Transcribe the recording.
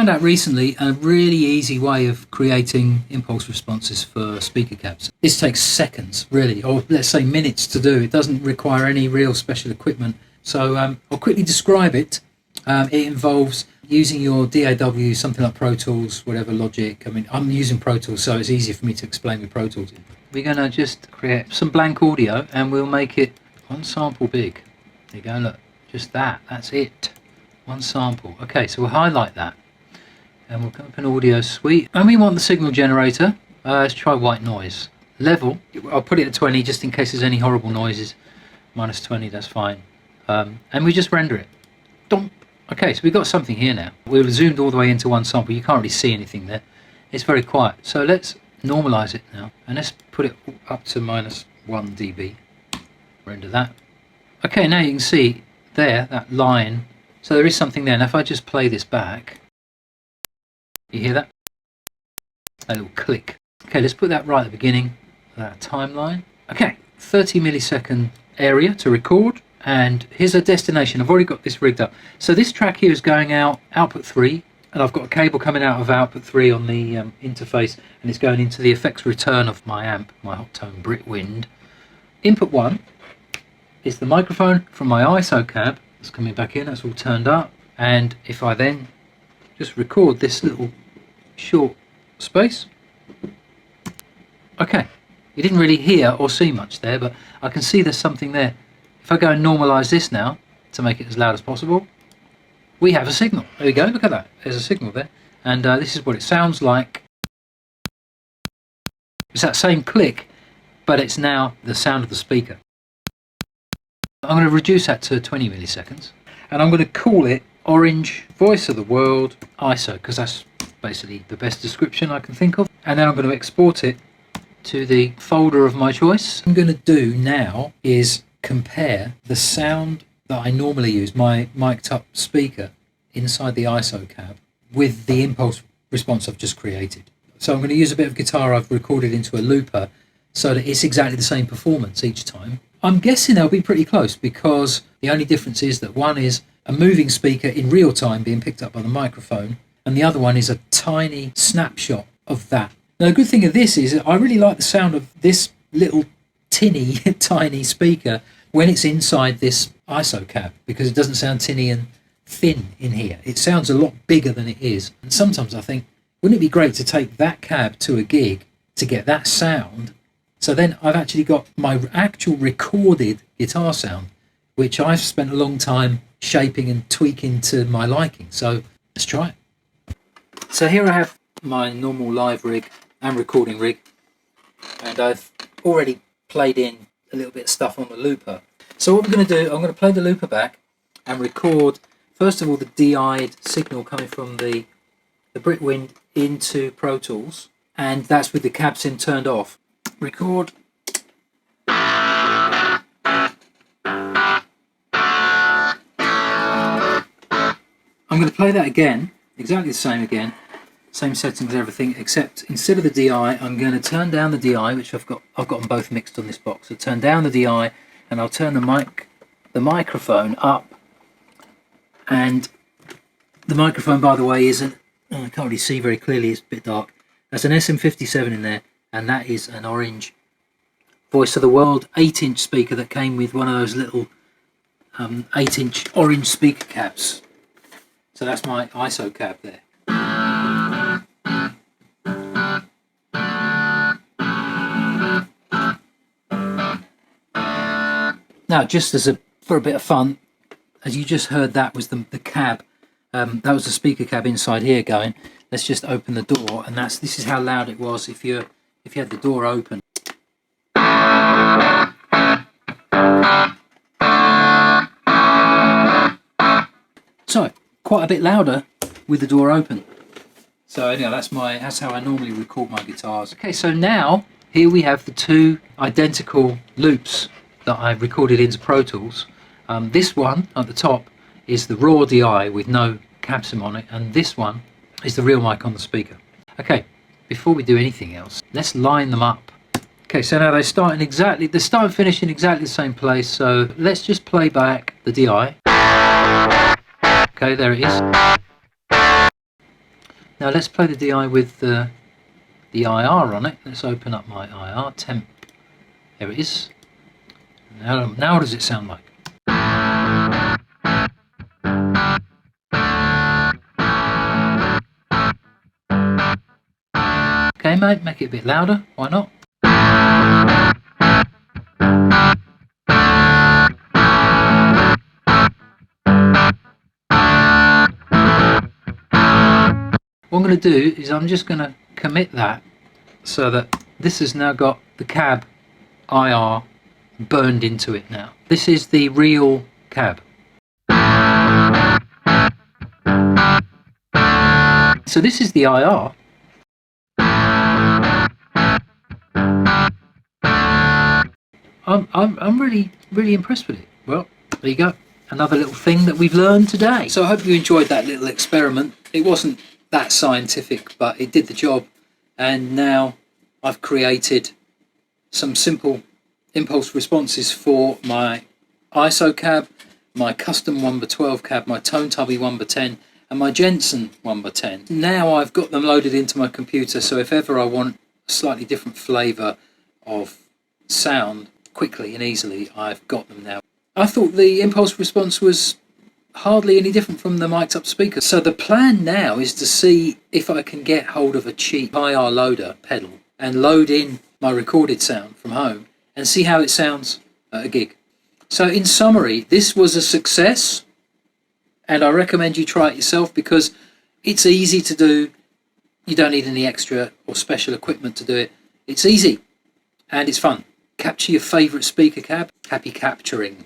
found out recently a really easy way of creating impulse responses for speaker cabs. This takes seconds, really, or let's say minutes to do. It doesn't require any real special equipment. So I'll quickly describe it. It involves using your DAW, something like Pro Tools, whatever Logic. I mean, I'm using Pro Tools, so it's easier for me to explain with Pro Tools. We're going to just create some blank audio, and we'll make it one sample big. There you go, look, just that, that's it. One sample. Okay, so we'll highlight that. And we'll come up in Audio Suite. And we want the signal generator. Let's try white noise. Level, I'll put it at 20 just in case there's any horrible noises. Minus 20, that's fine. And we just render it. Donk. Okay, so we've got something here now. We've zoomed all the way into one sample. You can't really see anything there. It's very quiet. So let's normalize it now. And let's put it up to minus 1 dB. Render that. Okay, now you can see there, that line. So there is something there. Now if I just play this back, you hear that? A little click. Okay, let's put that right at the beginning of that timeline. Okay, 30 millisecond area to record, and here's a destination. I've already got this rigged up. So this track here is going out output 3, and I've got a cable coming out of output 3 on the interface, and it's going into the effects return of my amp, my Hoptone Britwind. Input 1 is the microphone from my ISO cab. It's coming back in, that's all turned up. And if I then just record this little short space. Okay, you didn't really hear or see much there, but I can see there's something there. If I go and normalize this now to make it as loud as possible, we have a signal. There we go, look at that, there's a signal there. And this is what it sounds like. It's that same click, but it's now the sound of the speaker. I'm going to reduce that to 20 milliseconds, and I'm going to call it Orange Voice of the World ISO, because that's basically the best description I can think of. And then I'm going to export it to the folder of my choice. What I'm going to do now is compare the sound that I normally use, my mic'd up speaker inside the ISO cab, with the impulse response I've just created. So I'm going to use a bit of guitar I've recorded into a looper so that it's exactly the same performance each time. I'm guessing they'll be pretty close, because the only difference is that one is a moving speaker in real time being picked up by the microphone, and the other one is a tiny snapshot of that. Now the good thing of this is I really like the sound of this little tinny tiny speaker when it's inside this ISO cab, because it doesn't sound tinny and thin in here. It sounds a lot bigger than it is. And sometimes I think, wouldn't it be great to take that cab to a gig to get that sound? So then I've actually got my actual recorded guitar sound, which I've spent a long time shaping and tweaking to my liking. So let's try it. So here I have my normal live rig and recording rig, and I've already played in a little bit of stuff on the looper. So what I'm going to do, I'm going to play the looper back and record first of all the DI'd signal coming from the Britwind into Pro Tools, and that's with the cab sim turned off. Record. I'm going to play that again, exactly the same again, same settings, everything, except instead of the DI, I'm going to turn down the DI, which I've got them both mixed on this box. So turn down the DI, and I'll turn the microphone up. And the microphone, by the way, isn't, I can't really see very clearly, it's a bit dark. There's an SM57 in there, and that is an Orange Voice of the World 8-inch speaker that came with one of those little 8-inch orange speaker cabs. So that's my ISO cab there. Now, just for a bit of fun, as you just heard, that was the cab. That was the speaker cab inside here going. Let's just open the door, and this is how loud it was if you had the door open. So quite a bit louder with the door open. So anyhow, that's how I normally record my guitars. Okay, so now here we have the two identical loops that I've recorded into Pro Tools. This one at the top is the raw DI with no cab sim on it, and this one is the real mic on the speaker. Okay, before we do anything else, let's line them up. Okay, so now they start and finish in exactly the same place. So let's just play back the DI. Okay, there it is. Now let's play the DI with the IR on it. Let's open up my IR temp. There it is. Now what does it sound like? Okay, mate, make it a bit louder. Why not? What I'm going to do is I'm just going to commit that so that this has now got the cab IR burned into it now. This is the real cab. So this is the IR. I'm really impressed with it. Well, there you go. Another little thing that we've learned today. So I hope you enjoyed that little experiment. It wasn't that scientific, but it did the job. And now I've created some simple impulse responses for my ISO cab, my custom 1x12 cab, my Tone Tubby 1x10, and my Jensen 1x10. Now I've got them loaded into my computer, so if ever I want a slightly different flavour of sound quickly and easily, I've got them now. I thought the impulse response was hardly any different from the mic'd up speaker. So the plan now is to see if I can get hold of a cheap IR loader pedal and load in my recorded sound from home and see how it sounds at a gig. So in summary, this was a success, and I recommend you try it yourself because it's easy to do. You don't need any extra or special equipment to do it. It's easy and it's fun. Capture your favourite speaker cab. Happy capturing.